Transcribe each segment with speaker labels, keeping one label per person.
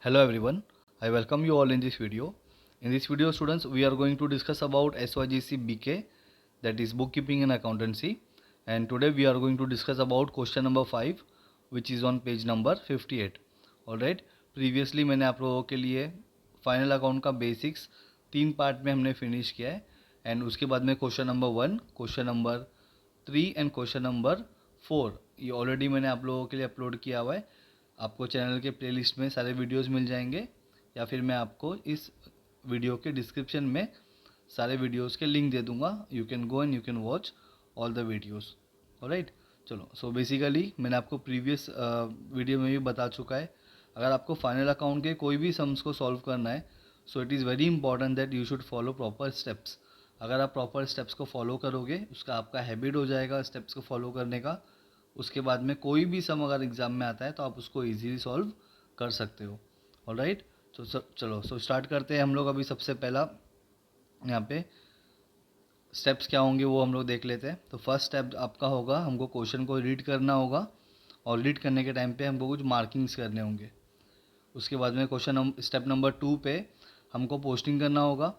Speaker 1: Hello everyone, I welcome you all in this video. In this video students, we are going to discuss about SYGC BK, that is bookkeeping and accountancy, and today we are going to discuss about question number 5 which is on page number 58. Alright, previously मैंने आप लोगों के लिए final account का basics 3 part में हमने finish किया है एंड उसके बाद में question number 1, question number 3 and question number 4 ये ऑलरेडी मैंने आप लोगों के लिए अपलोड किया हुआ है। आपको चैनल के प्लेलिस्ट में सारे वीडियोस मिल जाएंगे या फिर मैं आपको इस वीडियो के डिस्क्रिप्शन में सारे वीडियोस के लिंक दे दूंगा। You can go and you can watch all the videos. Alright, चलो सो बेसिकली मैंने आपको प्रीवियस वीडियो में भी बता चुका है, अगर आपको फाइनल अकाउंट के कोई भी सम्स को सॉल्व करना है so it is very important that you should follow proper steps. अगर आप प्रॉपर स्टेप्स को फॉलो करोगे, उसका आपका हैबिट हो जाएगा स्टेप्स को फॉलो करने का, उसके बाद में कोई भी सम अगर एग्ज़ाम में आता है तो आप उसको इजीली सॉल्व कर सकते हो। ऑलराइट, तो चलो स्टार्ट करते हैं हम लोग। अभी सबसे पहला यहाँ पे स्टेप्स क्या होंगे वो हम लोग देख लेते हैं। तो फर्स्ट स्टेप आपका होगा, हमको क्वेश्चन को रीड करना होगा और रीड करने के टाइम पे हमको कुछ मार्किंग्स करने होंगे। उसके बाद में स्टेप नंबर 2 पे हमको पोस्टिंग करना होगा।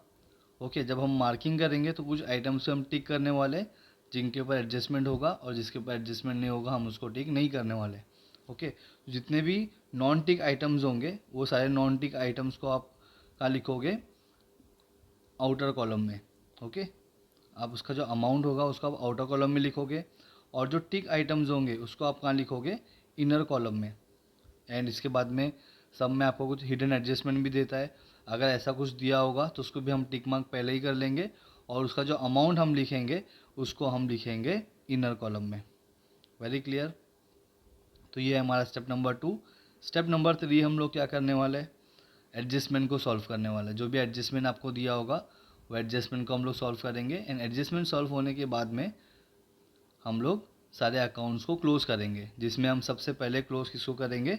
Speaker 1: ओके, जब हम मार्किंग करेंगे तो कुछ आइटम्स हम टिक करने वाले जिनके ऊपर एडजस्टमेंट होगा और जिसके ऊपर एडजस्टमेंट नहीं होगा हम उसको टिक नहीं करने वाले। ओके, जितने भी नॉन टिक आइटम्स होंगे वो सारे नॉन टिक आइटम्स को आप कहाँ लिखोगे, आउटर कॉलम में। ओके, आप उसका जो अमाउंट होगा उसको आप आउटर कॉलम में लिखोगे और जो टिक आइटम्स होंगे उसको आप कहाँ लिखोगे, इनर कॉलम में। एंड इसके बाद में सब में आपको कुछ हिडन एडजस्टमेंट भी देता है, अगर ऐसा कुछ दिया होगा तो उसको भी हम टिक मार्क पहले ही कर लेंगे और उसका जो अमाउंट हम लिखेंगे उसको हम लिखेंगे इनर कॉलम में। Very clear. तो ये है हमारा स्टेप नंबर 2। स्टेप नंबर 3 हम लोग क्या करने वाले हैं, एडजस्टमेंट को सॉल्व करने वाले हैं। जो भी एडजस्टमेंट आपको दिया होगा वो एडजस्टमेंट को हम लोग सॉल्व करेंगे एंड एडजस्टमेंट सॉल्व होने के बाद में हम लोग सारे अकाउंट्स को क्लोज करेंगे, जिसमें हम सबसे पहले क्लोज किसको करेंगे,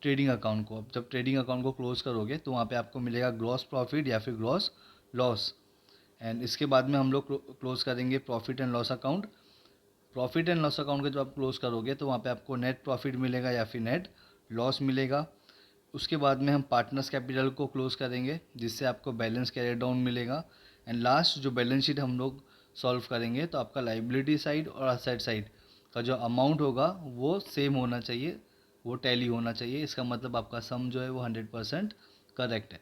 Speaker 1: ट्रेडिंग अकाउंट को। अब जब ट्रेडिंग अकाउंट को क्लोज करोगे तो वहाँ पे आपको मिलेगा ग्रॉस प्रॉफिट या फिर ग्रॉस लॉस। एंड इसके बाद में हम लोग क्लोज करेंगे profit and loss account. Profit and loss account को जब आप क्लोज करोगे तो वहाँ पे आपको नेट प्रॉफिट मिलेगा या फिर नेट लॉस मिलेगा। उसके बाद में हम पार्टनर्स कैपिटल को क्लोज करेंगे जिससे आपको बैलेंस कैरी डाउन मिलेगा। एंड लास्ट जो बैलेंस शीट हम लोग सॉल्व करेंगे तो आपका लाइबिलिटी साइड और असेट साइड का जो अमाउंट होगा वो सेम होना चाहिए, वो टैली होना चाहिए। इसका मतलब आपका सम जो है वो 100% करेक्ट है।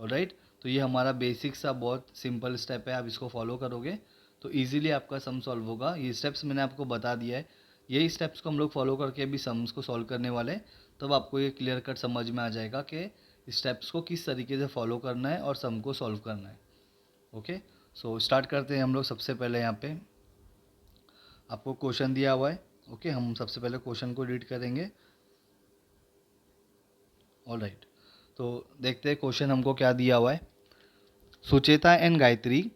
Speaker 1: ऑलराइट, तो ये हमारा बेसिक सा बहुत सिंपल स्टेप है, आप इसको फॉलो करोगे तो इजीली आपका सम सॉल्व होगा। ये स्टेप्स मैंने आपको बता दिया है, यही स्टेप्स को हम लोग फॉलो करके भी सम्स को सॉल्व करने वाले हैं। तब आपको ये क्लियर कट समझ में आ जाएगा कि स्टेप्स को किस तरीके से फॉलो करना है और सम को सॉल्व करना है। ओके, सो स्टार्ट करते हैं हम लोग। सबसे पहले यहाँ पे आपको क्वेश्चन दिया हुआ है। ओके, हम सबसे पहले क्वेश्चन को रीड करेंगे। ऑलराइट, तो देखते हैं क्वेश्चन हमको क्या दिया हुआ है। Sucheta and Gayatri,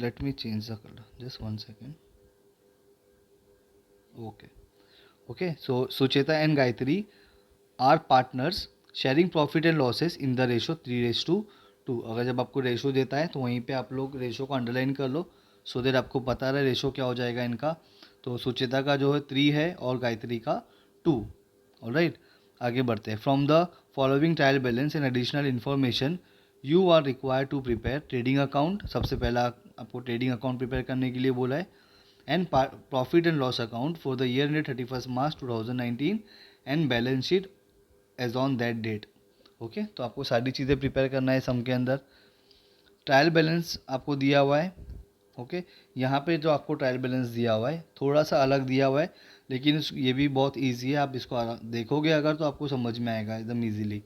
Speaker 1: let me change the color, just 1 second. Okay, so Sucheta and Gayatri are partners sharing profit and losses in the ratio 3:2। अगर जब आपको रेशो देता है तो वहीं पे आप लोग रेशो को अंडरलाइन कर लो सो दैट आपको पता रहे रेशो क्या हो जाएगा इनका। तो सुचेता का जो है 3 है और गायत्री का 2। ऑलराइट, आगे बढ़ते हैं। From the following trial balance and additional information you are required to prepare trading account. सबसे पहला आपको ट्रेडिंग अकाउंट प्रिपेयर करने के लिए बोला है। And profit and loss account for the year ended 31 March 2019 and balance sheet as on that date. Okay, तो आपको सारी चीज़ें प्रिपेयर करना है सम के अंदर। ट्रायल बैलेंस आपको दिया हुआ है। ओके, यहाँ पे जो आपको ट्रायल बैलेंस दिया हुआ है थोड़ा सा अलग दिया हुआ है, लेकिन ये भी बहुत ईजी है। आप इसको देखोगे अगर तो आपको समझ में आएगा एकदम ईजीली।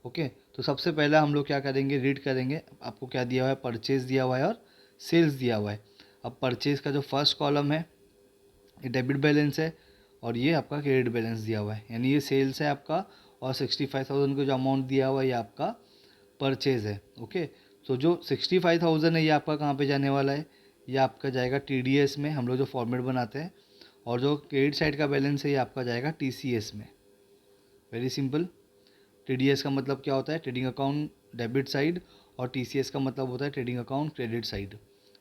Speaker 1: ओके, तो सबसे पहले हम लोग क्या करेंगे, रीड करेंगे। आपको क्या दिया हुआ है, परचेज दिया हुआ है और सेल्स दिया हुआ है। अब परचेज का जो फर्स्ट कॉलम है ये डेबिट बैलेंस है और ये आपका क्रेडिट बैलेंस दिया हुआ है, यानी ये सेल्स है आपका और 65,000 का जो अमाउंट दिया हुआ है ये आपका परचेज है। ओके, तो जो 65,000 है ये आपका कहाँ पे जाने वाला है, ये आपका जाएगा TDS में, हम लोग जो फॉर्मेट बनाते हैं। और जो क्रेडिट साइड का बैलेंस है ये आपका जाएगा TCS में। Very simple. TDS का मतलब क्या होता है, ट्रेडिंग अकाउंट डेबिट साइड, और TCS का मतलब होता है trading account credit side.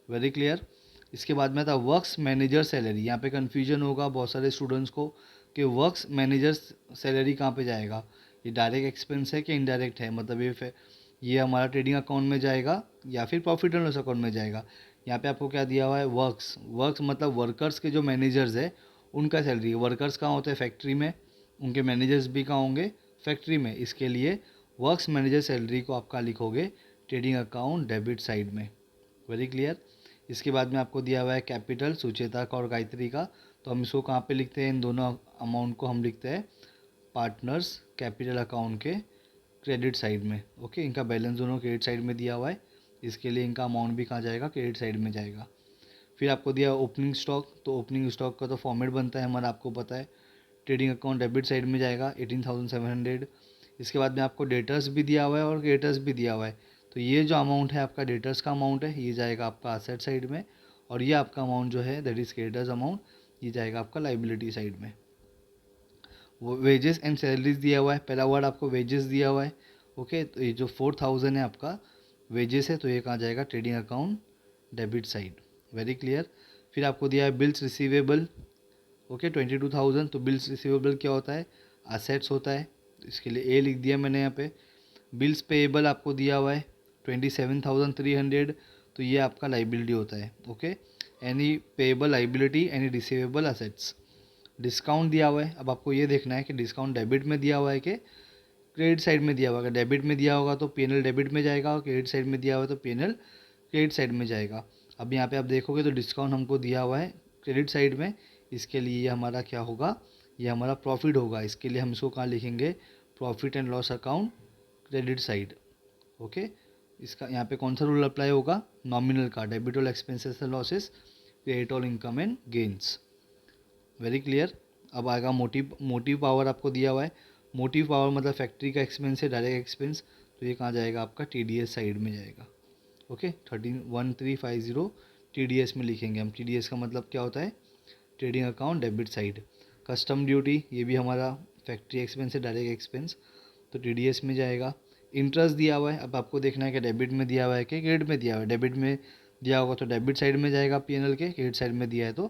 Speaker 1: Very clear. इसके बाद में था वर्क्स मैनेजर सैलरी। यहाँ पे कन्फ्यूजन होगा बहुत सारे स्टूडेंट्स को, कि वर्क्स मैनेजर्स सैलरी कहाँ पे जाएगा, ये डायरेक्ट एक्सपेंस है कि इनडायरेक्ट है, मतलब ये हमारा ट्रेडिंग अकाउंट में जाएगा या फिर प्रॉफिट एंड लॉस अकाउंट में जाएगा। यहाँ पे आपको क्या दिया हुआ है, वर्क्स। वर्क्स मतलब वर्कर्स के जो मैनेजर्स है उनका सैलरी। वर्कर्स कहाँ होते हैं, फैक्ट्री में, उनके मैनेजर्स भी कहाँ होंगे, फैक्ट्री में। इसके लिए वर्क्स मैनेजर सैलरी को आप कहाँ लिखोगे, ट्रेडिंग अकाउंट डेबिट साइड में। Very clear. इसके बाद में आपको दिया हुआ है कैपिटल, सुचेता का और गायत्री का, तो हम इसको कहाँ पे लिखते हैं, इन दोनों अमाउंट को हम लिखते हैं पार्टनर्स कैपिटल अकाउंट के क्रेडिट साइड में। ओके, इनका बैलेंस दोनों क्रेडिट साइड में दिया हुआ है, इसके लिए इनका अमाउंट भी कहाँ जाएगा, क्रेडिट साइड में जाएगा। फिर आपको दिया ओपनिंग स्टॉक, तो ओपनिंग स्टॉक का तो फॉर्मेट बनता है हमारा, आपको पता है, ट्रेडिंग अकाउंट डेबिट साइड में जाएगा 18,700। इसके बाद में आपको डेटर्स भी दिया हुआ है और क्रेडिटर्स भी दिया हुआ है, तो ये जो अमाउंट है आपका डेटर्स का अमाउंट है, ये जाएगा आपका असेट साइड में, और ये आपका अमाउंट जो है दैट इज़ क्रेडिटर्स अमाउंट, ये जाएगा आपका लाइबिलिटी साइड में। वो वेजेस एंड सैलरीज दिया हुआ है, पहला वर्ड आपको वेजेस दिया हुआ है। ओके, तो ये जो 4,000 है आपका वेजेस है, तो ये कहाँ जाएगा, trading account debit side. Very clear. फिर आपको दिया है बिल्स रिसीवेबल। ओके, 22,000, तो बिल्स रिसीवेबल क्या होता है, असेट्स होता है, तो इसके लिए ए लिख दिया मैंने यहाँ पे। बिल्स पेएबल आपको दिया हुआ है 27,300, तो ये आपका लाइबिलिटी होता है। Okay, any payable liability, any receivable assets. Discount दिया हुआ है, अब आपको ये देखना है कि डिस्काउंट डेबिट में दिया हुआ है कि क्रेडिट साइड में दिया हुआ है। डेबिट में दिया होगा तो पीएनएल डेबिट में जाएगा, और क्रेडिट साइड में दिया हुआ है तो पीएनएल क्रेडिट साइड में जाएगा। अब यहाँ पे आप देखोगे तो डिस्काउंट हमको दिया हुआ है क्रेडिट साइड में, इसके लिए ये हमारा क्या होगा, ये हमारा प्रॉफिट होगा। इसके लिए हम इसको कहाँ लिखेंगे, profit and loss account credit side. Okay, इसका यहाँ पे कौन सा रूल अप्लाई होगा, नॉमिनल का, debit all expenses and losses, credit all income and gains. Very clear. अब आएगा मोटिव पावर आपको दिया हुआ है। मोटिव पावर मतलब फैक्ट्री का एक्सपेंस है, डायरेक्ट एक्सपेंस, तो ये कहाँ जाएगा, आपका TDS साइड में जाएगा। ओके, 13,1,350 TDS में लिखेंगे हम। TDS का मतलब क्या होता है, trading account debit side. Custom duty, ये भी हमारा फैक्ट्री एक्सपेंस है, डायरेक्ट एक्सपेंस, तो TDS में जाएगा। इंटरेस्ट दिया हुआ है, अब आपको देखना है कि डेबिट में दिया हुआ है कि क्रेडिट में दिया हुआ है। डेबिट में दिया होगा तो डेबिट साइड में जाएगा पीएनएल के, क्रेडिट साइड में दिया है तो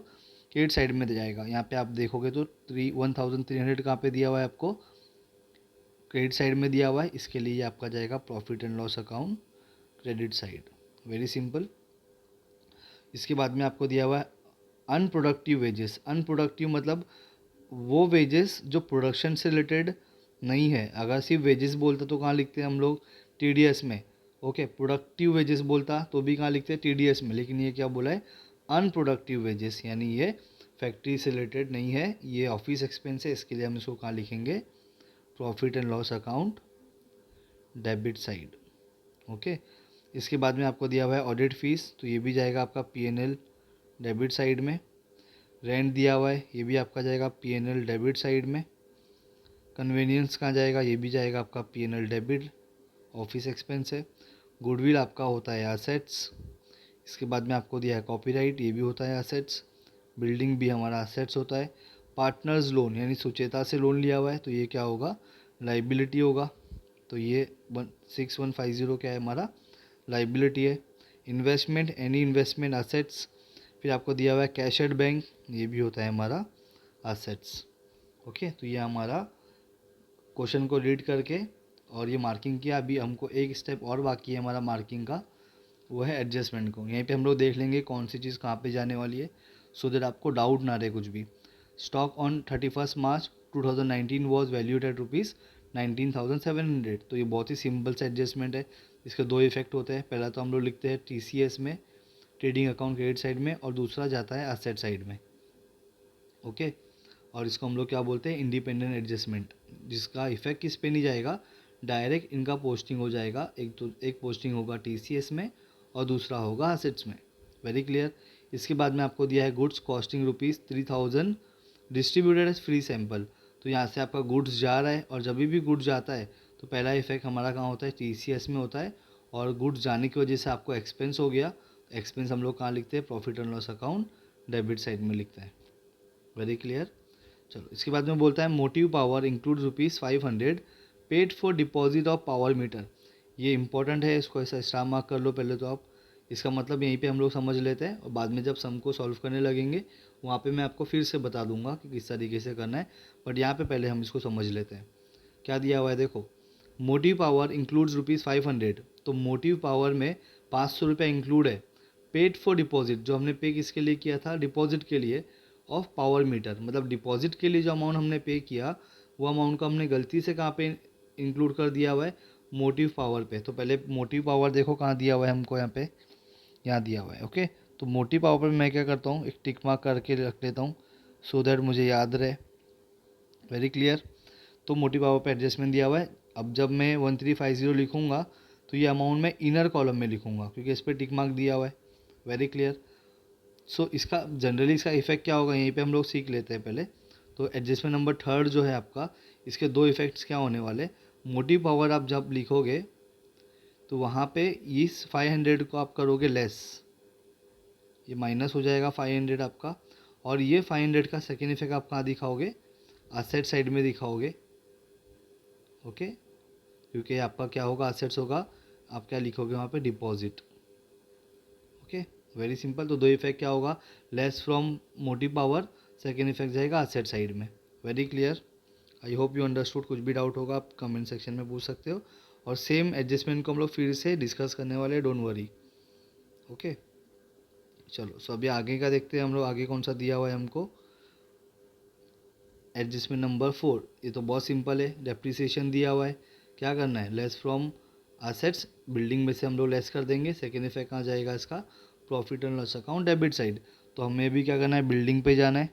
Speaker 1: क्रेडिट साइड में जाएगा। यहाँ पे आप देखोगे तो 1,300 कहाँ पे दिया हुआ है आपको, क्रेडिट साइड में दिया हुआ है, इसके लिए आपका जाएगा profit and loss account credit side. Very simple. इसके बाद में आपको दिया हुआ है अनप्रोडक्टिव वेजेस। अनप्रोडक्टिव मतलब वो वेजेस जो प्रोडक्शन से रिलेटेड नहीं है। अगर सिर्फ वेजेस बोलता तो कहाँ लिखते हैं हम लोग, TDS में। ओके, प्रोडक्टिव वेजेस बोलता तो भी कहाँ लिखते हैं, TDS में। लेकिन ये क्या बोला है, अनप्रोडक्टिव वेजेस, यानी ये फैक्ट्री से रिलेटेड नहीं है, ये ऑफिस एक्सपेंस है, इसके लिए हम इसको कहाँ लिखेंगे, profit and loss account debit side. Okay, इसके बाद में आपको दिया हुआ है ऑडिट फीस, तो ये भी जाएगा आपका पीएनएल डेबिट साइड में। रेंट दिया हुआ है, ये भी आपका जाएगा पीएनएल डेबिट साइड में। कन्वीनियंस कहाँ जाएगा, ये भी जाएगा आपका पीएनएल डेबिट, ऑफिस एक्सपेंस है। गुडविल आपका होता है एसेट्स। इसके बाद में आपको दिया है कॉपीराइट, ये भी होता है एसेट्स। बिल्डिंग भी हमारा एसेट्स होता है। पार्टनर्स लोन, यानी सुचेता से लोन लिया हुआ है, तो ये क्या होगा, लाइबिलिटी होगा, तो ये 6150 क्या है हमारा, लाइबिलिटी है। Investment, any investment assets. फिर आपको दिया हुआ है कैश एट बैंक, ये भी होता है हमारा असेट्स। ओके, तो ये हमारा क्वेश्चन को रीड करके और ये मार्किंग किया। अभी हमको एक स्टेप और बाकी है हमारा मार्किंग का, वो है एडजस्टमेंट को। यहीं पे हम लोग देख लेंगे कौन सी चीज़ कहाँ पे जाने वाली है, सो दैट आपको डाउट ना रहे कुछ भी। Stock on 31 March 2019 was valued at ₹19,700। तो ये बहुत ही सिंपल से एडजस्टमेंट है। इसके दो इफेक्ट होते हैं, पहला तो हम लोग लिखते हैं TCS में, ट्रेडिंग अकाउंट क्रेडिट साइड में, और दूसरा जाता है असेट साइड में। ओके, और इसको हम लोग क्या बोलते हैं, इंडिपेंडेंट एडजस्टमेंट, जिसका इफेक्ट किस पे नहीं जाएगा, डायरेक्ट इनका पोस्टिंग हो जाएगा। एक पोस्टिंग होगा TCS में और दूसरा होगा असेट्स में। Very clear. इसके बाद में आपको दिया है goods costing ₹3,000 distributed as free sample. तो यहाँ से आपका गुड्स जा रहा है, और जब भी गुड्स जाता है तो पहला इफेक्ट हमारा कहाँ होता है, TCS में होता है, और गुड्स जाने की वजह से आपको एक्सपेंस हो गया। एक्सपेंस हम लोग कहाँ लिखते हैं, profit and loss account debit side में लिखते हैं। Very clear. चलो, इसके बाद में बोलता है motive power include ₹500 paid for deposit of power meter. ये इंपॉर्टेंट है, इसको ऐसा स्टार मार्क कर लो पहले तो आप। इसका मतलब यहीं पे हम लोग समझ लेते हैं और बाद में जब सम को सॉल्व करने लगेंगे वहाँ पे मैं आपको फिर से बता दूंगा कि किस तरीके से करना है, बट यहाँ पे पहले हम इसको समझ लेते हैं। क्या दिया हुआ है देखो, मोटिव पावर इंक्लूड्स ₹500। तो मोटिव पावर में 500 रुपये इंक्लूड है। पेड फॉर डिपॉजिट, जो हमने पे किसके लिए किया था, डिपॉजिट के लिए, ऑफ पावर मीटर, मतलब डिपॉजिट के लिए जो अमाउंट हमने पे किया वो अमाउंट को हमने गलती से कहाँ पे इंक्लूड कर दिया हुआ है, मोटिव पावर पे। तो पहले मोटिव पावर देखो कहाँ दिया हुआ है हमको, यहाँ पे, यहाँ दिया हुआ है। ओके, तो मोटिव पावर पर मैं क्या करता हूँ, एक टिक मार्क करके रख लेता हूँ सो दैट मुझे याद रहे। Very clear. तो मोटिव पावर पे एडजस्टमेंट दिया हुआ है। अब जब मैं 1350 लिखूंगा तो ये अमाउंट मैं इनर कॉलम में लिखूंगा क्योंकि इस पर टिक मार्क दिया हुआ है। Very clear. सो इसका जनरली इसका इफेक्ट क्या होगा, यहीं पे हम लोग सीख लेते हैं पहले। तो एडजस्टमेंट नंबर थर्ड जो है आपका, इसके दो इफेक्ट्स क्या होने वाले, मोटिव पावर आप जब लिखोगे तो वहाँ पे इस 500 को आप करोगे लेस, ये माइनस हो जाएगा 500 आपका, और ये 500 का सेकेंड इफेक्ट आप कहाँ दिखाओगे, असेट साइड में दिखाओगे। ओके, क्योंकि आपका क्या होगा, असेट्स होगा, आप क्या लिखोगे वहाँ पे, डिपॉजिट। Okay, very simple. तो दो इफेक्ट क्या होगा, less from motive power, second effect जाएगा असेट साइड में। Very clear. I hope you understood. कुछ भी डाउट होगा आप कमेंट सेक्शन में पूछ सकते हो, और सेम एडजस्टमेंट को हम लोग फिर से डिस्कस करने वाले हैं, डोंट वरी। ओके, चलो सो अभी आगे का देखते हैं हम लोग, आगे कौन सा दिया हुआ है हमको, एडजस्टमेंट नंबर 4। ये तो बहुत सिंपल है, डेप्रिसिएशन दिया हुआ है, क्या करना है, लेस फ्रॉम असेट्स, बिल्डिंग में से हम लोग लेस कर देंगे। सेकेंड इफेक्ट कहाँ जाएगा इसका, profit and loss account, debit side. तो हमें भी क्या करना है, बिल्डिंग पे जाना है,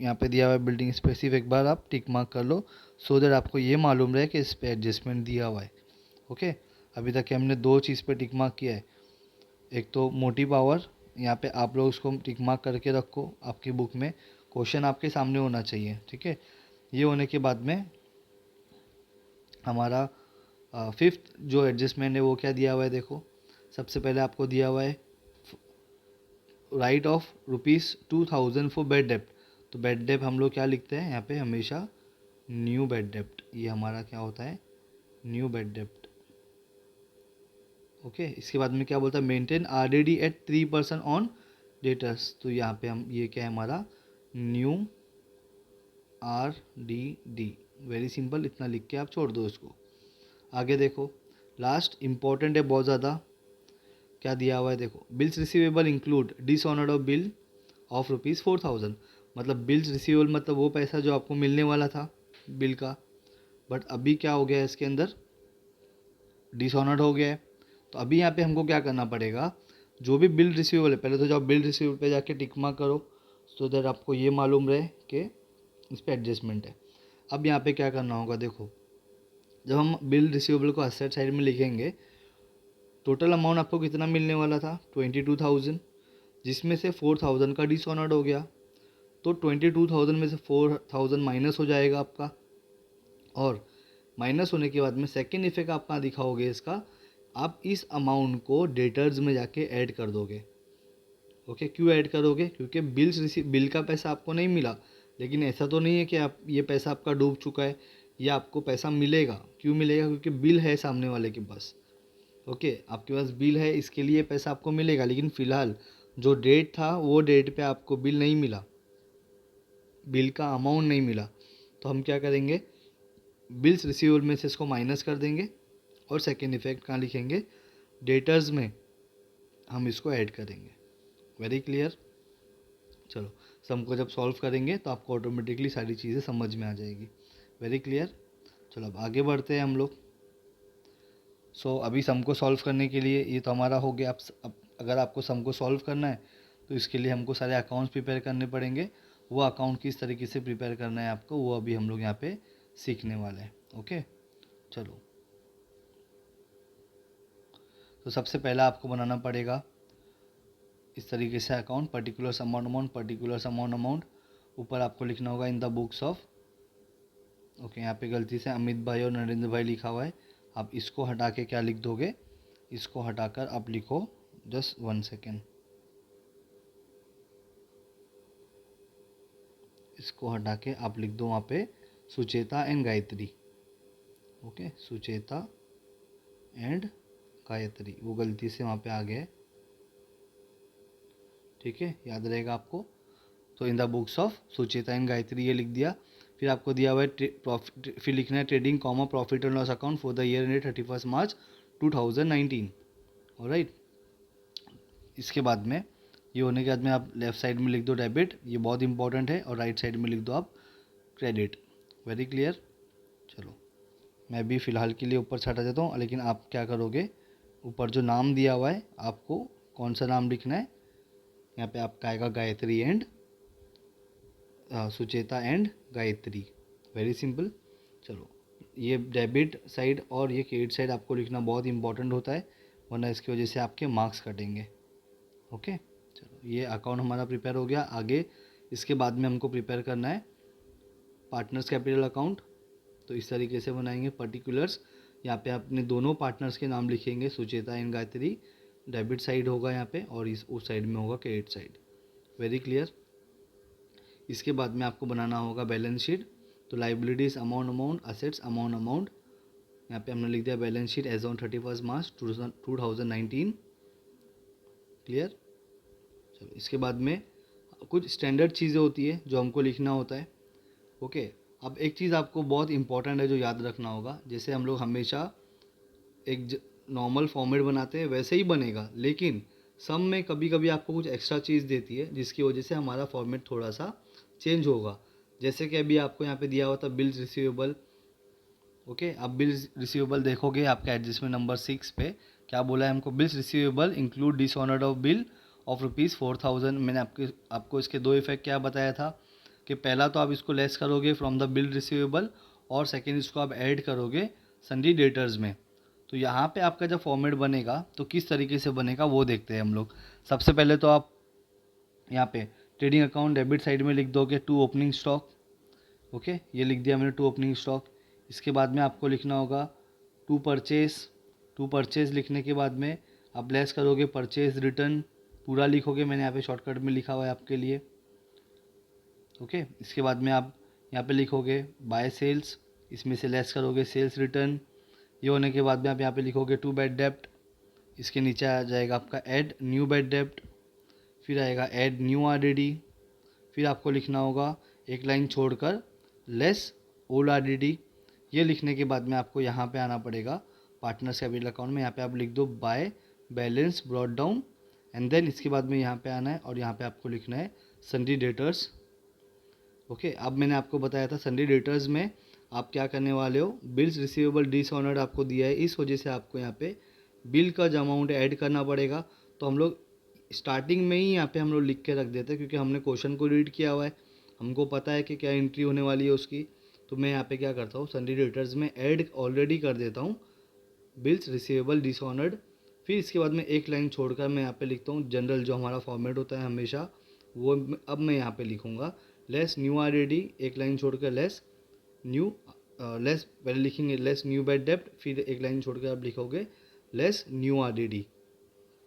Speaker 1: यहाँ पे दिया हुआ है बिल्डिंग, स्पेसिफिक एक बार आप टिक मार्क कर लो सो दैट आपको ये मालूम रहे कि इस पर एडजस्टमेंट दिया हुआ है। ओके, अभी तक हमने दो चीज़ पे टिक मार्क किया है, एक तो मोटिव पावर, यहाँ पे आप लोग उसको टिक मार्क करके रखो आपकी बुक में, क्वेश्चन आपके सामने होना चाहिए। ठीक है, ये होने के बाद में हमारा फिफ्थ जो एडजस्टमेंट है वो क्या दिया हुआ है देखो, सबसे पहले आपको दिया हुआ है राइट ऑफ ₹2000 फॉर बेड डेप्ट। तो बेड डेप्ट हम लोग क्या लिखते हैं यहाँ पे हमेशा, न्यू बेड डेप्ट, ये हमारा क्या होता है, न्यू बेड डेप्ट। ओके, इसके बाद में क्या बोलता है, maintain RDD at 3% on debtors. तो यहाँ पे हम ये क्या है हमारा, न्यू RDD। वेरी सिंपल, इतना लिख के आप छोड़ दो इसको। आगे देखो, लास्ट इंपॉर्टेंट है बहुत ज़्यादा, क्या दिया हुआ है देखो, bills receivable include dishonoured of bill of ₹4000। मतलब बिल्स रिसीवेबल मतलब वो पैसा जो आपको मिलने वाला था बिल का, बट अभी क्या हो गया है इसके अंदर, डिसऑनर्ड हो गया है। तो अभी यहाँ पे हमको क्या करना पड़ेगा, जो भी बिल रिसीवेबल है, पहले तो जाओ बिल रिसीवेबल पे जाके टिक मार्क करो सो दैट आपको ये मालूम रहे कि इस पर एडजस्टमेंट है। अब यहाँ पे क्या करना होगा देखो, जब हम बिल रिसीवेबल को असेट साइड में लिखेंगे, टोटल अमाउंट आपको कितना मिलने वाला था, 22,000, जिसमें से 4,000 का डिसऑनर्ड हो गया। तो 22,000 में से 4,000 माइनस हो जाएगा आपका, और माइनस होने के बाद में सेकेंड इफेक्ट आप कहाँ दिखाओगे इसका, आप इस अमाउंट को डेटर्स में जाके ऐड कर दोगे। ओके, क्यों ऐड करोगे, क्योंकि बिल का पैसा आपको नहीं मिला, लेकिन ऐसा तो नहीं है कि आप ये पैसा आपका डूब चुका है, या आपको पैसा मिलेगा। क्यों मिलेगा, क्योंकि बिल है सामने वाले के पास। ओके, आपके पास बिल है, इसके लिए पैसा आपको मिलेगा, लेकिन फ़िलहाल जो डेट था वो डेट पे आपको बिल नहीं मिला, बिल का अमाउंट नहीं मिला। तो हम क्या करेंगे, बिल्स रिसीवेबल में से इसको माइनस कर देंगे, और सेकेंड इफेक्ट कहाँ लिखेंगे, डेटर्स में हम इसको ऐड करेंगे। Very clear. चलो, सम को जब सॉल्व करेंगे तो आपको ऑटोमेटिकली सारी चीज़ें समझ में आ जाएगी। Very clear. चलो अब आगे बढ़ते हैं हम लोग। अभी सम को सॉल्व करने के लिए ये तो हमारा हो गया। अब अगर आपको सम को सॉल्व करना है तो इसके लिए हमको सारे अकाउंट्स प्रिपेयर करने पड़ेंगे। वो अकाउंट किस तरीके से प्रिपेयर करना है आपको, वो अभी हम लोग यहाँ पे सीखने वाले हैं। ओके, चलो, तो सबसे पहला आपको बनाना पड़ेगा इस तरीके से account, particular amount particular amount. ऊपर आपको लिखना होगा in the books of. Okay, यहाँ पे गलती से अमित भाई और नरेंद्र भाई लिखा हुआ है, आप इसको हटा के क्या लिख दोगे, इसको हटाकर आप लिखो, जस्ट 1 सेकेंड, इसको हटा के आप लिख दो वहाँ पे Sucheta and Gayatri. Okay, Sucheta and Gayatri, वो गलती से वहाँ पे आ गया है, ठीक है, याद रहेगा आपको। तो in the books of Sucheta and Gayatri ये लिख दिया। फिर आपको दिया हुआ है प्रॉफिट, फिर लिखना है trading comma profit and loss account for the year ended 31 March 2019। Alright, इसके बाद में ये होने के बाद में आप लेफ्ट साइड में लिख दो डेबिट, ये बहुत इंपॉर्टेंट है, और राइट साइड में लिख दो आप क्रेडिट। Very clear. चलो मैं भी फ़िलहाल के लिए ऊपर से हटा देता हूँ, लेकिन आप क्या करोगे, ऊपर जो नाम दिया हुआ है आपको कौन सा नाम लिखना है, यहाँ पे आपका आएगा Gayatri and Sucheta and Gayatri. Very simple. चलो ये डेबिट साइड और ये क्रेडिट साइड आपको लिखना बहुत इंपॉर्टेंट होता है, वरना इसकी वजह से आपके मार्क्स कटेंगे। ओके, चलो ये अकाउंट हमारा प्रिपेयर हो गया। आगे इसके बाद में हमको प्रिपेयर करना है पार्टनर्स कैपिटल अकाउंट। तो इस तरीके से बनाएंगे पर्टिकुलर्स। यहाँ पे अपने दोनों पार्टनर्स के नाम लिखेंगे, Sucheta and Gayatri. Debit side होगा यहाँ पे, और उस साइड में होगा क्रेडिट साइड। Very clear. इसके बाद में आपको बनाना होगा बैलेंस शीट। तो लाइबिलिटीज अमाउंट, असेट्स अमाउंट। यहाँ पे हमने लिख दिया balance sheet as on 31 March 2019। Clear. चलो इसके बाद में कुछ स्टैंडर्ड चीज़ें होती है जो हमको लिखना होता है। ओके, अब एक चीज़ आपको बहुत इंपॉर्टेंट है जो याद रखना होगा, जैसे हम लोग हमेशा एक नॉर्मल फॉर्मेट बनाते हैं वैसे ही बनेगा, लेकिन सम में कभी कभी आपको कुछ एक्स्ट्रा चीज़ देती है जिसकी वजह से हमारा फॉर्मेट थोड़ा सा चेंज होगा। जैसे कि अभी आपको यहाँ पे दिया हुआ था बिल्स रिसीवेबल। ओके, आप बिल्स रिसीवेबल देखोगे आपका एडजस्टमेंट नंबर 6 पे क्या बोला है हमको, bills receivable include dishonoured of bill of ₹4000। मैंने आपको इसके दो इफेक्ट क्या बताया था कि पहला तो आप इसको लेस करोगे फ्रॉम द बिल रिसीवेबल, और सेकेंड इसको आप ऐड करोगे सन्डी डेटर्स में। तो यहाँ पे आपका जब फॉर्मेट बनेगा तो किस तरीके से बनेगा वो देखते हैं हम लोग। सबसे पहले तो आप यहाँ पे ट्रेडिंग अकाउंट डेबिट साइड में लिख दोगे टू ओपनिंग स्टॉक। ओके, ये लिख दिया मैंने टू ओपनिंग स्टॉक। इसके बाद में आपको लिखना होगा टू परचेज लिखने के बाद में आप लेस करोगे परचेज रिटर्न, पूरा लिखोगे, मैंने यहाँ पे शॉर्टकट में लिखा हुआ है आपके लिए। ओके, इसके बाद में आप यहाँ पे लिखोगे बाय सेल्स, इसमें से लेस करोगे सेल्स रिटर्न। ये होने के बाद में आप यहाँ पे लिखोगे टू बैड डेप्ट, इसके नीचे आ जाएगा आपका ऐड न्यू बैड डेप्ट, फिर आएगा ऐड न्यू आरडीडी, फिर आपको लिखना होगा एक लाइन छोड़कर लेस ओल्ड आरडीडी। ये लिखने के बाद में आपको यहाँ पे आना पड़ेगा पार्टनर्स कैपिटल अकाउंट में, यहाँ पे आप लिख दो by balance brought down, and then इसके बाद में यहाँ पे आना है और यहाँ पे आपको लिखना है सन्डी डेटर्स। ओके, अब मैंने आपको बताया था सन्डी डेटर्स में आप क्या करने वाले हो, बिल्स रिसीवेबल डिसऑनर्ड आपको दिया है, इस वजह से आपको यहाँ पे बिल का जो अमाउंट ऐड करना पड़ेगा। तो हम लोग स्टार्टिंग में ही यहाँ पे हम लोग लिख के रख देते हैं, क्योंकि हमने क्वेश्चन को रीड किया हुआ है, हमको पता है कि क्या एंट्री होने वाली है उसकी। तो मैं यहाँ पे क्या करता हूँ, सन्डी डेटर्स में ऐड ऑलरेडी कर देता हूँ बिल्स रिसीवेबल डिसऑनर्ड। फिर इसके बाद में एक लाइन छोड़कर मैं यहाँ पे लिखता हूँ जनरल, जो हमारा फॉर्मेट होता है हमेशा वो अब मैं यहाँ पे लिखूँगा लेस न्यू आरडीडी, एक लाइन छोड़कर लेस न्यू लेस, पहले लिखेंगे लेस न्यू बैड डेप्ट, फिर एक लाइन छोड़कर आप लिखोगे less new RDD.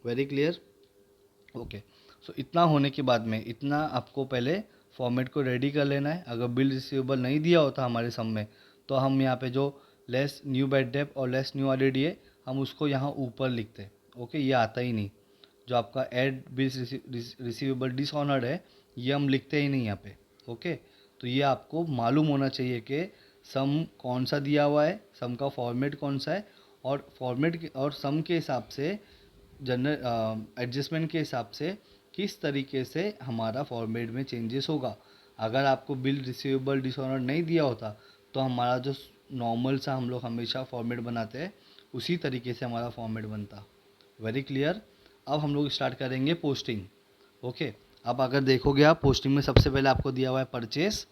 Speaker 1: Very clear. Okay, so इतना होने के बाद में इतना आपको पहले फॉर्मेट को रेडी कर लेना है। अगर बिल रिसीवेबल नहीं दिया होता हमारे सम में, तो हम यहाँ पे जो लेस न्यू बैड डेप्ट और लेस न्यू आरडीडी है हम उसको यहाँ ऊपर लिखते हैं। ओके, ये आता ही नहीं, जो आपका ऐड बिल्स रिसीवेबल डिसऑनर्ड है ये हम लिखते ही नहीं यहाँ पे। ओके, तो ये आपको मालूम होना चाहिए कि सम कौन सा दिया हुआ है, सम का फॉर्मेट कौन सा है, और फॉर्मेट और सम के हिसाब से जनरल एडजस्टमेंट के हिसाब से किस तरीके से हमारा फॉर्मेट में चेंजेस होगा। अगर आपको बिल रिसीवेबल डिसऑनर्ड नहीं दिया होता तो हमारा जो नॉर्मल सा हम लोग हमेशा फॉर्मेट बनाते हैं उसी तरीके से हमारा फॉर्मेट बनता। Very clear. अब हम लोग स्टार्ट करेंगे पोस्टिंग। ओके, अब अगर देखोगे आप पोस्टिंग में सबसे पहले आपको दिया हुआ है परचेस,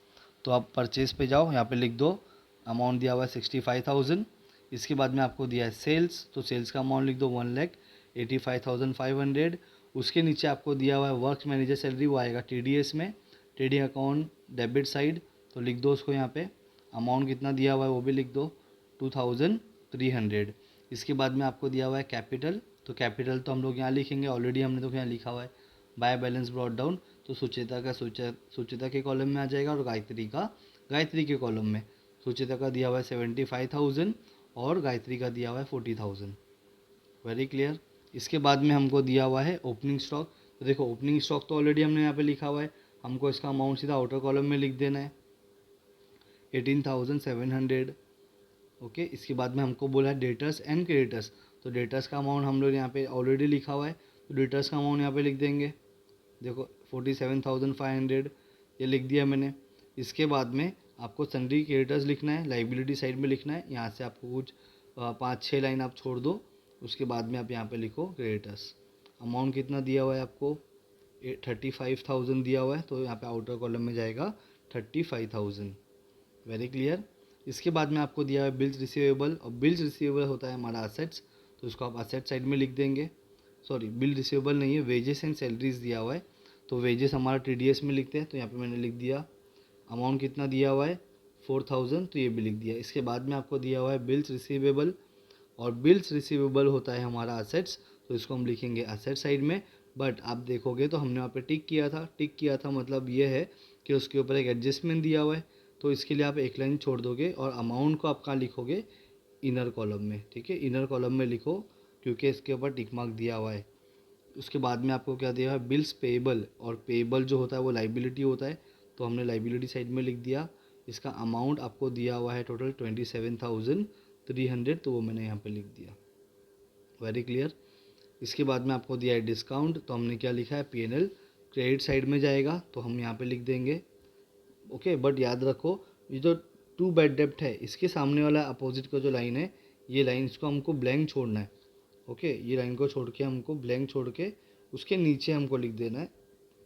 Speaker 1: तो आप परचेस पे जाओ, यहाँ पे लिख दो अमाउंट दिया हुआ है 65,000। इसके बाद में आपको दिया है सेल्स, तो सेल्स का अमाउंट लिख दो 1,85,500। उसके नीचे आपको दिया हुआ है वर्क मैनेजर सैलरी, वो आएगा TDS में, ट्रेडिंग अकाउंट डेबिट साइड, तो लिख दो उसको यहाँ पे अमाउंट कितना दिया हुआ है वो भी लिख दो 2,300। इसके बाद में आपको दिया हुआ है कैपिटल, तो कैपिटल तो हम लोग यहाँ लिखेंगे, ऑलरेडी हमने तो यहाँ लिखा हुआ है बाय बैलेंस ब्रॉट डाउन, तो सुचेता के कॉलम में आ जाएगा, और गायत्री के कॉलम में। सुचेता का दिया हुआ है 75,000 और गायत्री का दिया हुआ है 40,000। Very clear. इसके बाद में हमको दिया हुआ है ओपनिंग स्टॉक। तो देखो ओपनिंग स्टॉक तो ऑलरेडी हमने यहाँ पे लिखा हुआ है, हमको इसका अमाउंट सीधा आउटर कॉलम में लिख देना है 18,700। ओके, इसके बाद में हमको बोला है डेटर्स एंड क्रेडिटर्स। तो डेटर्स का अमाउंट हम लोग यहाँ पे ऑलरेडी लिखा हुआ है, तो डेटर्स का अमाउंट यहाँ पे लिख देंगे। देखो 47,500 ये लिख दिया मैंने। इसके बाद में आपको सन्ड्री क्रेडिटर्स लिखना है, लाइबिलिटी साइड में लिखना है। यहाँ से आपको कुछ 5-6 लाइन आप छोड़ दो, उसके बाद में आप यहाँ पे लिखो क्रेडिटर्स। अमाउंट कितना दिया हुआ है आपको 35,000 दिया हुआ है, तो यहाँ पे आउटर कॉलम में जाएगा 35,000। Very clear. इसके बाद में आपको दिया है बिल्स रिसीवेबल, और बिल्स रिसीवेबल होता है हमारा असेट्स, तो उसको आप असेट साइड में लिख देंगे। सॉरी, बिल रिसीवेबल नहीं है, वेजेस एंड सैलरीज दिया हुआ है, तो वेजेस हमारा TDS में लिखते हैं, तो यहाँ पे मैंने लिख दिया। अमाउंट कितना दिया हुआ है 4,000, तो ये भी लिख दिया। इसके बाद में आपको दिया हुआ है बिल्स रिसीवेबल, और बिल्स रिसीवेबल होता है हमारा असेट्स, तो इसको हम लिखेंगे असेट साइड में। बट आप देखोगे तो हमने वहाँ पे टिक किया था मतलब ये है कि उसके ऊपर एक एडजस्टमेंट दिया हुआ है, तो इसके लिए आप एक लाइन छोड़ दोगे और अमाउंट को आप कहाँ लिखोगे, इनर कॉलम में। ठीक है, इनर कॉलम में लिखो क्योंकि इसके ऊपर टिक मार्क दिया हुआ है। उसके बाद में आपको क्या दिया है बिल्स पेएबल, और पेएबल जो होता है वो लाइबिलिटी होता है, तो हमने लाइबिलिटी साइड में लिख दिया। इसका अमाउंट आपको दिया हुआ है टोटल 27,300, तो वो मैंने यहाँ पे लिख दिया। Very clear. इसके बाद में आपको दिया है डिस्काउंट, तो हमने क्या लिखा है PNL क्रेडिट साइड में जाएगा, तो हम यहाँ पे लिख देंगे। ओके, बट याद रखो ये जो टू बैड डेप्ट है इसके सामने वाला अपोजिट का जो लाइन है, ये लाइन इसको हमको ब्लैंक छोड़ना है। ओके, ये लाइन को छोड़ के हमको ब्लैंक छोड़ के उसके नीचे हमको लिख देना है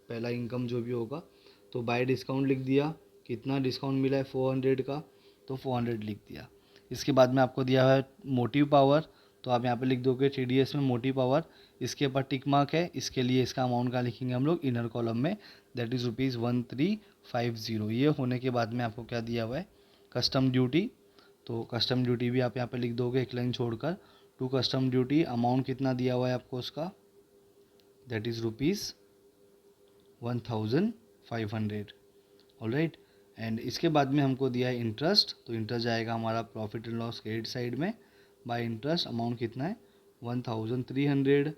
Speaker 1: पहला इनकम जो भी होगा। तो बाय डिस्काउंट लिख दिया, कितना डिस्काउंट मिला है 400 का, तो 400 लिख दिया। इसके बाद में आपको दिया है मोटिव पावर, तो आप यहाँ पे लिख दोगे TDS में मोटिव पावर। इसके ऊपर टिक मार्क है, इसके लिए इसका अमाउंट का लिखेंगे हम लोग इनर कॉलम में, दैट इज़ ₹1350। ये होने के बाद में आपको क्या दिया हुआ है कस्टम ड्यूटी, तो कस्टम ड्यूटी भी आप यहाँ पे लिख दोगे एक लाइन छोड़कर। टू कस्टम ड्यूटी अमाउंट कितना दिया हुआ है आपको उसका, दैट इज़ ₹1,500। ऑलराइट, एंड इसके बाद में हमको दिया है इंटरेस्ट, तो इंटरेस्ट जाएगा हमारा profit and loss credit side में। बाय इंटरेस्ट अमाउंट कितना है 1,300।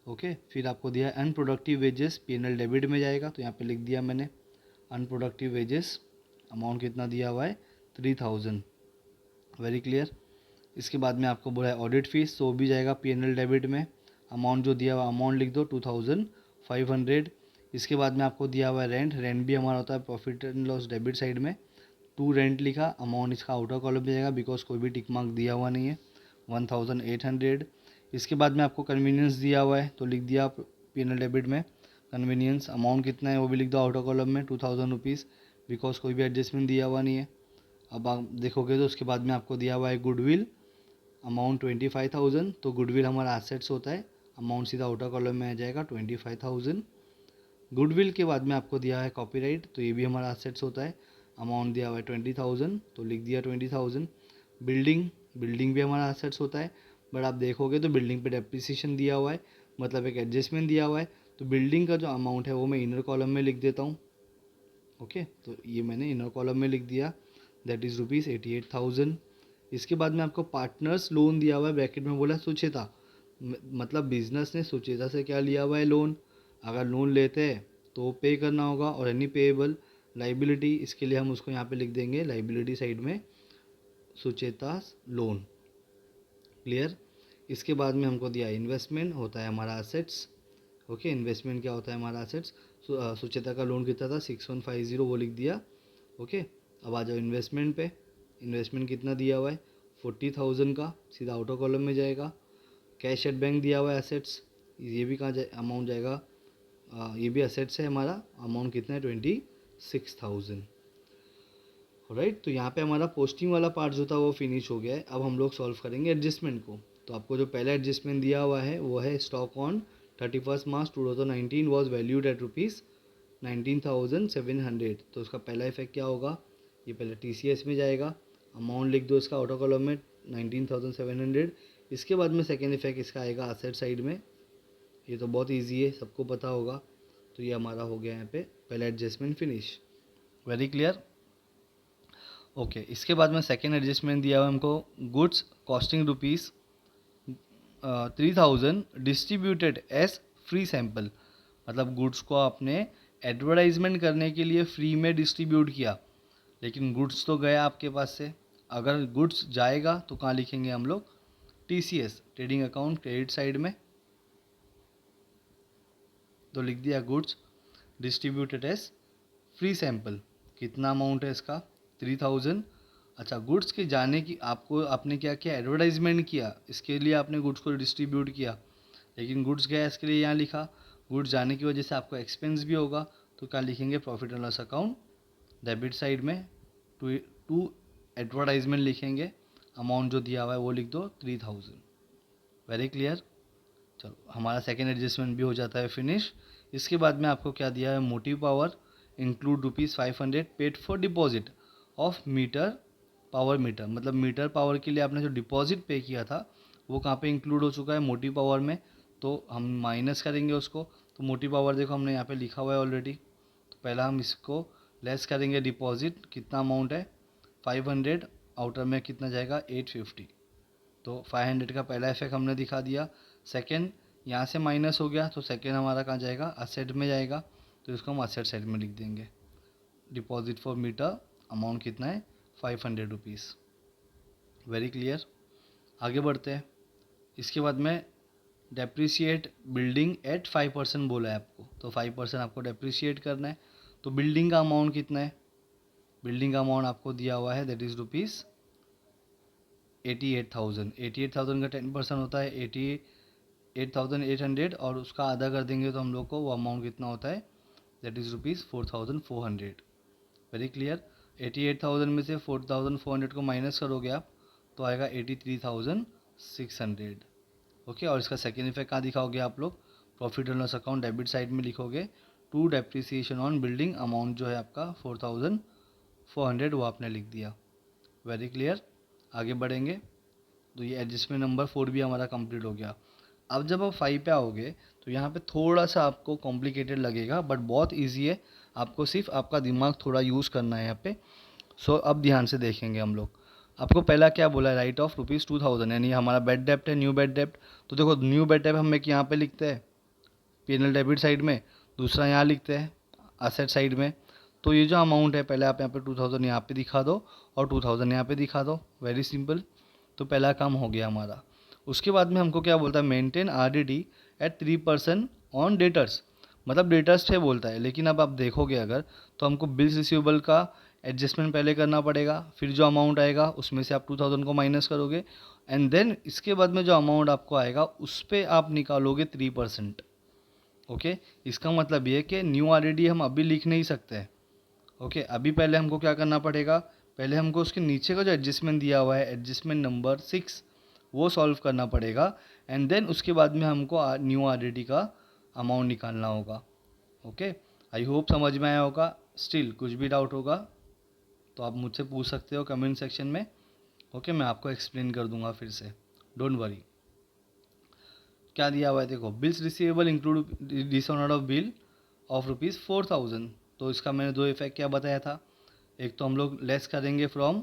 Speaker 1: ओके, फिर आपको दिया है अनप्रोडक्टिव वेजेस, PNL डेबिट में जाएगा, तो यहाँ पे लिख दिया मैंने अनप्रोडक्टिव वेजेस। अमाउंट कितना दिया हुआ है 3,000। Very clear. इसके बाद में आपको बोला है ऑडिट फीस, तो वो भी जाएगा PNL डेबिट में। अमाउंट जो दिया हुआ अमाउंट लिख दो 2,500। इसके बाद में आपको दिया हुआ है रेंट, रेंट भी हमारा होता है profit and loss debit side में। टू रेंट लिखा, अमाउंट इसका आउटर कॉलम में जाएगा बिकॉज कोई भी टिक मार्क दिया हुआ नहीं है, 1,800। इसके बाद में आपको कन्वीनियंस दिया हुआ है, तो लिख दिया PNL डेबिट में कन्वीनियंस। अमाउंट कितना है वो भी लिख दो आउटर कॉलम में 2,000 रुपीज़, बिकॉज कोई भी एडजस्टमेंट दिया हुआ नहीं है। अब आप देखोगे तो उसके बाद में आपको दिया हुआ है गुडविल, अमाउंट 25,000, तो गुडविल हमारा एसेट्स होता है, अमाउंट सीधा आउटर कॉलम में आ जाएगा 25,000। गुडविल के बाद में आपको दिया है कॉपीराइट, तो ये भी हमारा एसेट्स होता है, अमाउंट दिया हुआ है 20,000, तो लिख दिया 20,000। बिल्डिंग, बिल्डिंग भी हमारा एसेट्स होता है, बट आप देखोगे तो बिल्डिंग पे डेप्रिसिएशन दिया हुआ है, मतलब एक एडजस्टमेंट दिया हुआ है, तो बिल्डिंग का जो अमाउंट है वो मैं इनर कॉलम में लिख देता हूँ। ओके, तो ये मैंने इनर कॉलम में लिख दिया, दैट इज़ ₹88,000। इसके बाद में आपको पार्टनर्स लोन दिया हुआ है, ब्रैकेट में बोला सुचेता, मतलब बिजनेस ने सुचेता से क्या लिया हुआ है लोन। अगर लोन लेते हैं तो पे करना होगा, और एनी पेएबल लाइबिलिटी, इसके लिए हम उसको यहाँ पे लिख देंगे लाइबिलिटी साइड में सुचेता लोन। क्लियर। इसके बाद में हमको दिया इन्वेस्टमेंट, होता है हमारा असेट्स। ओके, इन्वेस्टमेंट क्या होता है हमारा असेट्स। सुचेता का लोन कितना था 6150, वो लिख दिया। ओके, अब आ जाओ इन्वेस्टमेंट पे। इन्वेस्टमेंट कितना दिया हुआ है 40,000 का, सीधा आउटर कॉलम में जाएगा। कैश एट बैंक दिया हुआ है एसेट्स, ये भी कहाँ अमाउंट जाएगा, ये भी एसेट्स है हमारा, अमाउंट कितना है 26,000। राइट, तो यहाँ पे हमारा पोस्टिंग वाला पार्ट जो था वो फिनिश हो गया है। अब हम लोग सॉल्व करेंगे एडजस्टमेंट को। तो आपको जो पहला एडजस्टमेंट दिया हुआ है वो है stock on 31 March 2019 was valued at ₹19,700। तो उसका पहला इफेक्ट क्या होगा, ये पहले TCS में जाएगा, अमाउंट लिख दो इसका आउटर कॉलम में 19,700। इसके बाद में सेकेंड इफेक्ट इसका आएगा असेट साइड में, ये तो बहुत ईजी है, सबको पता होगा। तो ये हमारा हो गया यहाँ पे पहला adjustment finish. Very clear. Okay, इसके बाद में सेकेंड एडजस्टमेंट दिया हुआ हमको goods costing rupees 3000 distributed as free sample, मतलब गुड्स को आपने एडवर्टाइजमेंट करने के लिए फ्री में डिस्ट्रीब्यूट किया, लेकिन गुड्स तो गया आपके पास से। अगर गुड्स जाएगा तो कहाँ लिखेंगे हम लोग, TCS trading account credit side में, तो लिख दिया goods distributed as free sample. कितना अमाउंट है इसका, 3000। अच्छा, गुड्स के जाने की आपने क्या किया, एडवर्टाइजमेंट किया, इसके लिए आपने गुड्स को डिस्ट्रीब्यूट किया, लेकिन गुड्स गया इसके लिए यहाँ लिखा। गुड्स जाने की वजह से आपको एक्सपेंस भी होगा, तो क्या लिखेंगे, profit and loss account debit side में टू एडवर्टाइजमेंट लिखेंगे, अमाउंट जो दिया हुआ है वो लिख दो 3000। Very clear. चलो, हमारा सेकेंड एडजस्टमेंट भी हो जाता है फिनिश। इसके बाद में आपको क्या दिया है, motive power include ₹500 paid for deposit of meter power meter, मतलब मीटर पावर के लिए आपने जो डिपॉजिट पे किया था वो कहाँ पे इंक्लूड हो चुका है, मोटिव पावर में, तो हम माइनस करेंगे उसको। तो मोटिव पावर देखो हमने यहाँ पे लिखा हुआ है ऑलरेडी, तो पहला हम इसको लेस करेंगे, डिपॉजिट कितना अमाउंट है 500, आउटर में कितना जाएगा 850, तो 500 का पहला इफेक्ट हमने दिखा दिया। सेकंड, यहाँ से माइनस हो गया, तो सेकंड हमारा कहाँ जाएगा, असेट में जाएगा, तो इसको हम असेट साइड में लिख देंगे। डिपॉजिट फॉर मीटर अमाउंट कितना है, 500 रुपीज़। Very clear. आगे बढ़ते हैं। इसके बाद में डेप्रिसिएट बिल्डिंग एट 5% बोला है आपको, तो 5% आपको डेप्रिसिएट करना है। तो बिल्डिंग का अमाउंट कितना है, बिल्डिंग का अमाउंट आपको दिया हुआ है, दैट इज़ रुपीज़ 88,000। 88,000 का 10% होता है 88,800, और उसका आधा कर देंगे तो हम लोग को वो अमाउंट कितना होता है, that is rupees 4,400। Very clear. 88,000 में से 4,400 को माइनस करोगे आप, तो आएगा 83,600। ओके, और इसका सेकेंड इफेक्ट कहाँ दिखाओगे आप लोग, profit and loss account debit side में लिखोगे, to depreciation on building amount जो है आपका 4,400 वो आपने लिख दिया। Very clear. आगे बढ़ेंगे, तो ये एडजस्टमेंट नंबर 4 भी हमारा कंप्लीट हो गया। अब जब आप 5 पे आओगे तो यहाँ पे थोड़ा सा आपको कॉम्प्लिकेटेड लगेगा, बट बहुत इजी है, आपको सिर्फ आपका दिमाग थोड़ा यूज़ करना है यहाँ पे। सो अब ध्यान से देखेंगे हम लोग। आपको पहला क्या बोला है, राइट ऑफ ₹2000, यानी हमारा बैड डेप्ट है, न्यू बैड डेप्ट। तो देखो, न्यू बैड डेप्ट हम एक यहाँ पे लिखते हैं P&L डेबिट साइड में, दूसरा यहाँ लिखते हैं असेट साइड में। तो ये जो अमाउंट है, पहले आप यहाँ पे 2000 यहाँ पे दिखा दो और 2000 यहाँ पे दिखा दो, वेरी सिंपल। तो पहला काम हो गया हमारा। उसके बाद में हमको क्या बोलता है, maintain RDD at 3% on debtors, मतलब डेटर्स पे बोलता है, लेकिन अब आप देखोगे अगर, तो हमको बिल्स रिसीवेबल का एडजस्टमेंट पहले करना पड़ेगा, फिर जो अमाउंट आएगा उसमें से आप 2000 को माइनस करोगे, एंड देन इसके बाद में जो अमाउंट आपको आएगा उस पर आप निकालोगे 3%। ओके, इसका मतलब ये है कि न्यू RDD हम अभी लिख नहीं सकते हैं। ओके, अभी पहले हमको क्या करना पड़ेगा, पहले हमको उसके नीचे का जो एडजस्टमेंट दिया हुआ है, एडजस्टमेंट नंबर 6, वो सॉल्व करना पड़ेगा, एंड देन उसके बाद में हमको न्यू RDD का अमाउंट निकालना होगा। ओके, आई होप समझ में आया होगा। स्टिल कुछ भी डाउट होगा तो आप मुझसे पूछ सकते हो कमेंट सेक्शन में। ओके, मैं आपको एक्सप्लेन कर दूंगा फिर से, डोंट वरी। क्या दिया हुआ है देखो, bills receivable include dishonour of bill of ₹4,000। तो इसका मैंने दो इफेक्ट क्या बताया था, एक तो हम लोग लेस करेंगे फ्रॉम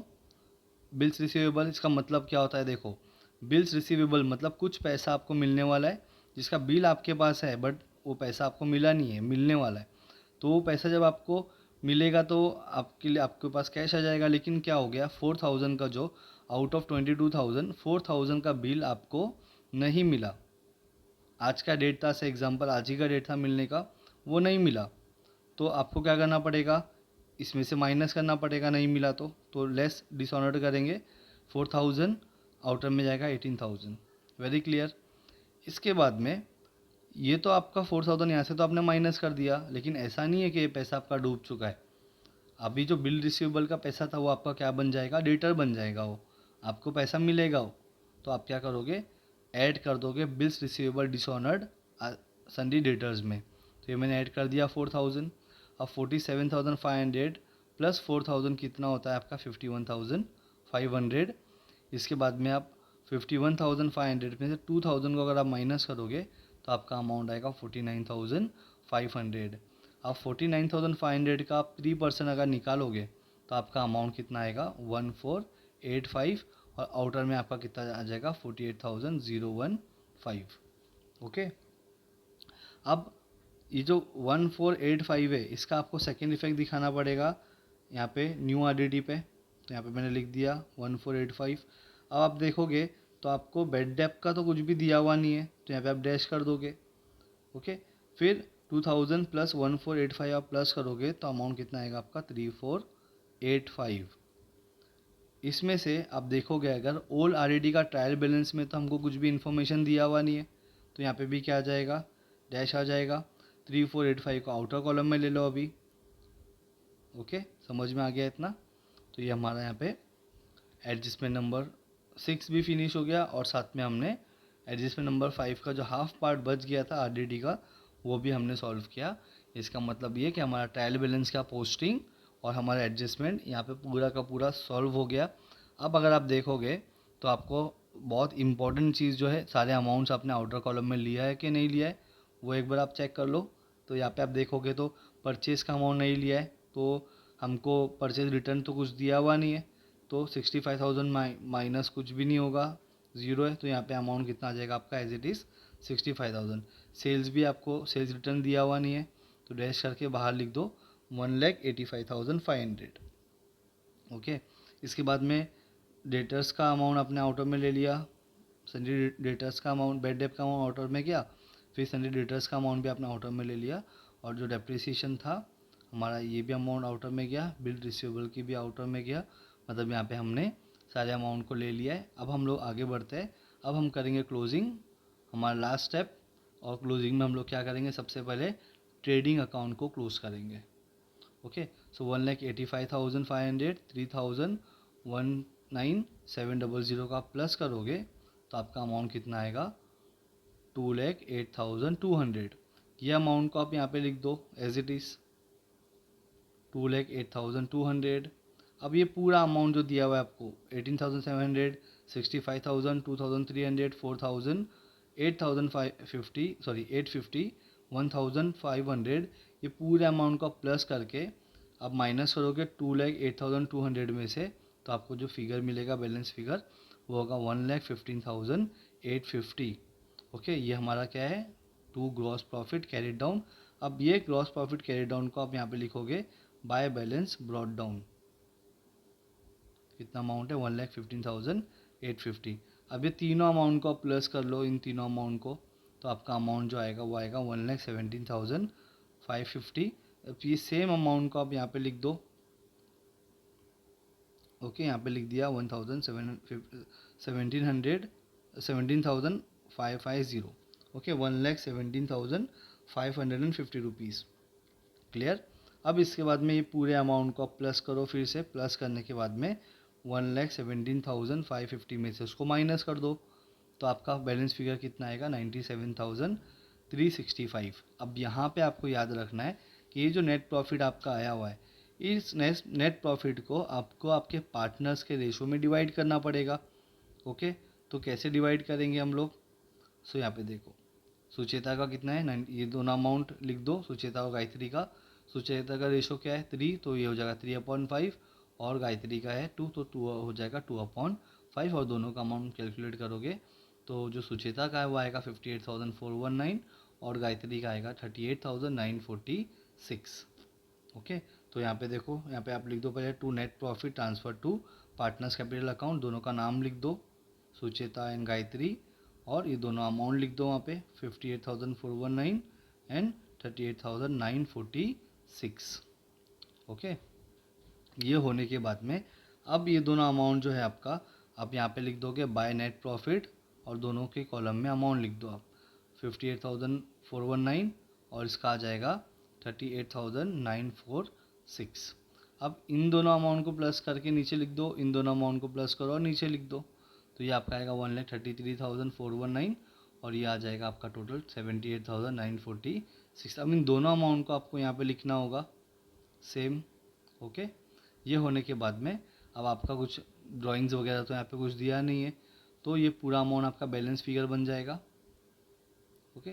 Speaker 1: बिल्स रिसीवेबल। इसका मतलब क्या होता है, देखो बिल्स रिसीवेबल मतलब कुछ पैसा आपको मिलने वाला है जिसका बिल आपके पास है, बट वो पैसा आपको मिला नहीं है, मिलने वाला है। तो वो पैसा जब आपको मिलेगा तो आपके लिए आपके पास कैश आ जाएगा, लेकिन क्या हो गया, 4,000 का जो आउट ऑफ 22,000 4,000 का बिल आपको नहीं मिला। आज का डेट था, से एग्जांपल आज ही का डेट था मिलने का, वो नहीं मिला। तो आपको क्या करना पड़ेगा, इसमें से माइनस करना पड़ेगा, नहीं मिला तो लेस डिसऑनर्ड करेंगे, 4,000 आउटर में जाएगा 18,000। Very clear. इसके बाद में ये तो आपका 4,000 यहाँ से तो आपने माइनस कर दिया, लेकिन ऐसा नहीं है कि ये पैसा आपका डूब चुका है। अभी जो बिल रिसीवेबल का पैसा था वो आपका क्या बन जाएगा, डेटर बन जाएगा, वो आपको पैसा मिलेगा वो। तो आप क्या करोगे, ऐड कर दोगे बिल्स रिसीवेबल डिसऑनर्ड सन्डी डेटर्स में। तो ये मैंने ऐड कर दिया 4,000। अब 47,500 प्लस 4,000 कितना होता है आपका 51,500। इसके बाद में आप 51,500 में से 2,000 को अगर आप माइनस करोगे तो आपका अमाउंट आएगा 49,500। अब 49,500 का आप 3% अगर निकालोगे तो आपका अमाउंट कितना आएगा 1485, और आउटर में आपका कितना आ जाएगा 48,001 5। ओके, अब ये जो 1485 है इसका आपको सेकेंड इफेक्ट दिखाना पड़ेगा यहाँ पे न्यू आरडीडी पे। तो यहाँ पे मैंने लिख दिया 1485। अब आप देखोगे तो आपको बेड डेप का तो कुछ भी दिया हुआ नहीं है, तो यहाँ पे आप डैश कर दोगे। ओके, फिर 2000 प्लस 1485 आप प्लस करोगे तो अमाउंट कितना आएगा आपका 3485। इसमें से आप देखोगे अगर ओल्ड आरडीडी का ट्रायल बैलेंस में तो हमको कुछ भी इन्फॉर्मेशन दिया हुआ नहीं है, तो यहाँ पे भी क्या आ जाएगा, डैश आ जाएगा। 3485 को आउटर कॉलम में ले लो अभी। ओके, समझ में आ गया इतना। तो ये हमारा यहाँ पे एडजस्टमेंट नंबर 6 भी फिनिश हो गया और साथ में हमने एडजस्टमेंट नंबर 5 का जो हाफ पार्ट बच गया था आरडीडी का वो भी हमने सॉल्व किया। इसका मतलब ये कि हमारा ट्रायल बैलेंस का पोस्टिंग और हमारा एडजस्टमेंट यहाँ पे पूरा का पूरा सॉल्व हो गया। अब अगर आप देखोगे तो आपको बहुत इंपॉर्टेंट चीज़ जो है, सारे अमाउंट्स आपने आउटर कॉलम में लिया है कि नहीं लिया है वो एक बार आप चेक कर लो। तो यहाँ पे आप देखोगे तो परचेज़ का अमाउंट नहीं लिया है, तो हमको परचेज़ रिटर्न तो कुछ दिया हुआ नहीं है, तो 65,000 माइनस कुछ भी नहीं होगा, ज़ीरो है। तो यहाँ पे अमाउंट कितना आ जाएगा आपका एज इट इज़ 65,000। सेल्स भी आपको सेल्स रिटर्न दिया हुआ नहीं है, तो डैश करके बाहर लिख दो 1,85,500। ओके, इसके बाद में डेटर्स का अमाउंट आपने आउटर में ले लिया, सन्डी डेटर्स का अमाउंट, बेड डेप का अमाउंट आउटर में गया, फिर सन्डी डेटर्स का अमाउंट भी आपने आउटर में ले लिया, और जो डेप्रिसिएशन था हमारा ये भी अमाउंट आउटर में गया, बिल रिसीवेबल की भी आउटर में गया। मतलब यहाँ पे हमने सारे अमाउंट को ले लिया है। अब हम लोग आगे बढ़ते हैं, अब हम करेंगे क्लोजिंग, हमारा लास्ट स्टेप। और क्लोजिंग में हम लोग क्या करेंगे, सबसे पहले ट्रेडिंग अकाउंट को क्लोज करेंगे। ओके, सो 1,85,500 3,019,700 का आप प्लस करोगे तो आपका अमाउंट कितना आएगा 2,08,200। ये अमाउंट को आप यहाँ पे लिख दो एज इट इज़ 2,08,200। अब ये पूरा अमाउंट जो दिया हुआ है आपको 18,700, 65,000, 2,300, 4,000, 8,550 सॉरी 850, 1,500, ये पूरे अमाउंट को आप प्लस करके अब माइनस करोगे 2,08,200 में से, तो आपको जो फिगर मिलेगा बैलेंस फिगर वो होगा 1,15,850। ओके, ये हमारा क्या है, to gross profit carried down. अब ये ग्रॉस प्रॉफिट कैरिड डाउन को आप यहाँ पे लिखोगे बाय बैलेंस ब्रॉट डाउन। कितना अमाउंट है 1,15,850। अब ये तीनों अमाउंट को आप प्लस कर लो, इन तीनों अमाउंट को, तो आपका अमाउंट जो आएगा वो आएगा 1,17,550। अब ये सेम अमाउंट को आप यहाँ पे लिख दो। ओके, यहाँ पे लिख दिया 17,550। Okay, 1,17,550 rupees. क्लियर। अब इसके बाद में ये पूरे अमाउंट को आप प्लस करो, फिर से प्लस करने के बाद में 1,17,550 में से उसको माइनस कर दो, तो आपका बैलेंस फिगर कितना आएगा 97,365। अब यहाँ पे आपको याद रखना है कि ये जो नेट प्रॉफिट आपका आया हुआ है, इस नेट प्रॉफिट को आपको आपके पार्टनर्स के रेशो में डिवाइड करना पड़ेगा। ओके, तो कैसे डिवाइड करेंगे हम लोग, सो यहाँ पे देखो सुचेता का कितना है, ये दोनों अमाउंट लिख दो, सुचेता और गायत्री का। सुचेता का रेशो क्या है 3, तो ये हो जाएगा 3/5, और गायत्री का है 2, तो 2 हो जाएगा 2/5, और दोनों का अमाउंट कैलकुलेट करोगे तो जो सुचेता का है वो आएगा 58,419 और गायत्री का आएगा 38,946। ओके, तो यहाँ पे देखो, यहाँ पे आप लिख दो पहले to net profit transfer to partners capital account, दोनों का नाम लिख दो सुचेता एंड गायत्री, और ये दोनों अमाउंट लिख दो वहाँ पे 58,419 एंड 38,946। ओके, ये होने के बाद में अब ये दोनों अमाउंट जो है आपका आप यहाँ पे लिख दोगे बाय नेट प्रॉफिट, और दोनों के कॉलम में अमाउंट लिख दो आप 58,419 और इसका आ जाएगा 38,946। अब इन दोनों अमाउंट को प्लस करके नीचे लिख दो, इन दोनों अमाउंट को प्लस करो और नीचे लिख दो, तो ये आपका आएगा 1,33,419 और ये आ जाएगा आपका टोटल 78,946। अब इन दोनों अमाउंट को आपको यहाँ पे लिखना होगा सेम। ओके, ये होने के बाद में अब आपका कुछ ड्राइंग्स वगैरह तो यहाँ पे कुछ दिया नहीं है, तो ये पूरा अमाउंट आपका बैलेंस फिगर बन जाएगा। ओके,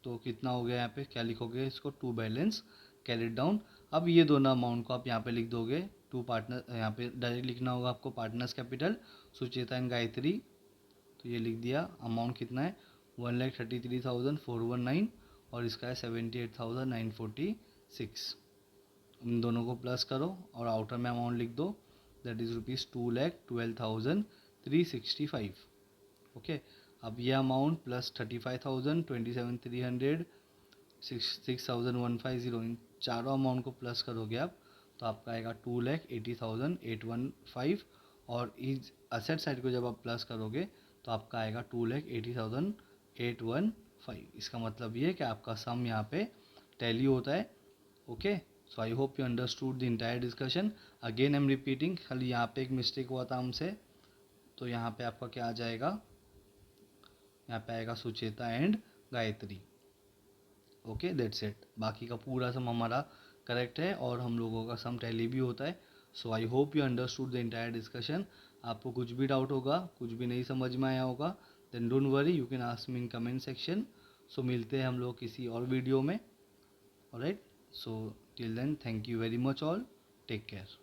Speaker 1: तो कितना हो गया यहाँ पे, क्या लिखोगे इसको, टू बैलेंस कैरिड डाउन। अब ये दोनों अमाउंट को आप यहाँ पे लिख दोगे टू पार्टनर, यहाँ पे डायरेक्ट लिखना होगा आपको partners capital Sucheta and Gayatri, तो ये लिख दिया। अमाउंट कितना है 1,33,419 और इसका है 78,946। इन दोनों को प्लस करो और आउटर में अमाउंट लिख दो, दैट इज़ ₹2,12,365। ओके, अब ये अमाउंट प्लस 35,000, 27,300, 6,150, इन चारों अमाउंट को प्लस करोगे आप तो आपका आएगा 2,80,815। और इस असेट साइड को जब आप प्लस करोगे तो आपका आएगा 2,80,815। इसका मतलब ये है कि आपका सम यहाँ पे टैली होता है। Okay, so I hope you understood the entire discussion. Again I am repeating, खाली यहाँ पे एक मिस्टेक हुआ था हमसे, तो यहाँ पे आपका क्या आ जाएगा, यहाँ पे आएगा Sucheta and Gayatri. Okay, that's it. बाकी का पूरा सम हमारा करेक्ट है और हम लोगों का सम टैली भी होता है। So I hope you understood the entire discussion. आपको कुछ भी डाउट होगा, कुछ भी नहीं समझ में आया होगा, then don't worry, you can ask me in comment section. So मिलते हैं हम लोग किसी और वीडियो में। Alright, so till then, thank you very much all, take care.